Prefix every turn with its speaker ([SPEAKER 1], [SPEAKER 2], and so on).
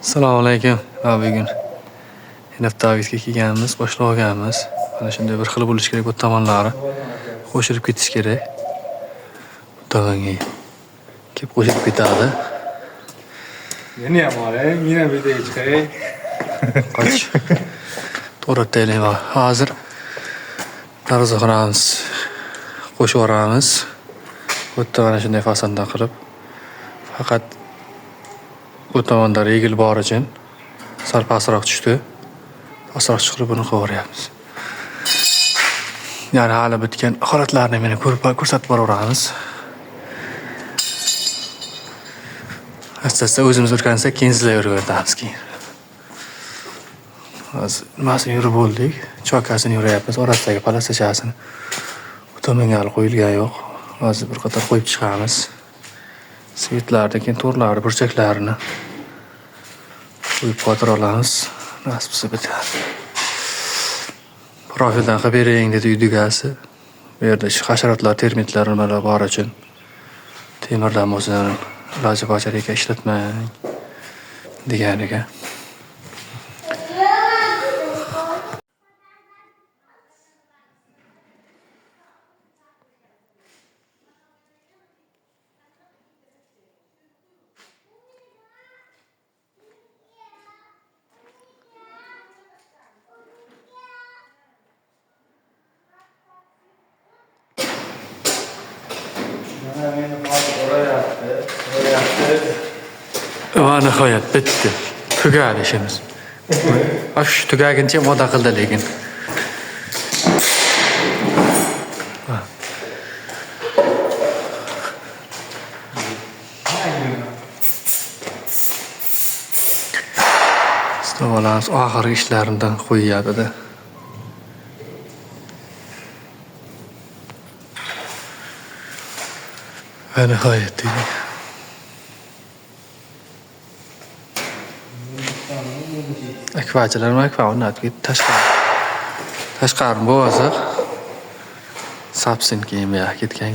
[SPEAKER 1] Assalomu alaykum. Bugun Naftavisga kelganmiz, boshlab olganmiz. Mana shunday bir xil bo'lish kerak bu tomonlari. Qo'shilib ketish kerak. Bu tomonga kelib qo'shilib ketadi.
[SPEAKER 2] Meni ham oling, yana video chiqay.
[SPEAKER 1] Qoch. To'g'ri taylayman. Hozir darvozaxonamiz qo'shib yuboramiz. Bu mana shunday fasonda qilib. Faqat bu tomonda regil bor uchun sal pastroq tushdi. Pastroq chiqarib buni qo'yamiz. Ya'ni hali bitgan holatlarni meni ko'rsatib boraveramiz. Asta-asta o'zimiz o'rgansak, keyin sizlarga o'rgatamiz keyin. Hozir nimasini yurib bo'ldik. Chokasini yuryapmiz, orasidagi palasachasini. Bu tomonga hali qo'yilgan yo'q. Hozir bir qator qo'yib chiqamiz. Svetlarni, keyin to'rlarni, burchaklarini qo'yib qotira olamiz. Nasib bo'lsa bitadi. Profildan qilib bering dedi uy egasi. Bu yerda hasharotlar, termitlar nimalar bor uchun temirdan bo'lsin, iloji boricha ishlatmang deganiga. Va nihoyat bitti. Tugadi ishimiz. Shu tugaguncha moda qildi lekin. Olamiz oxirgi ishlarimdan qo'yyapti. Va nihoyat deydi. Akvachilar o'rnatib tashqari bo'lsa sapsin keyin ketgan.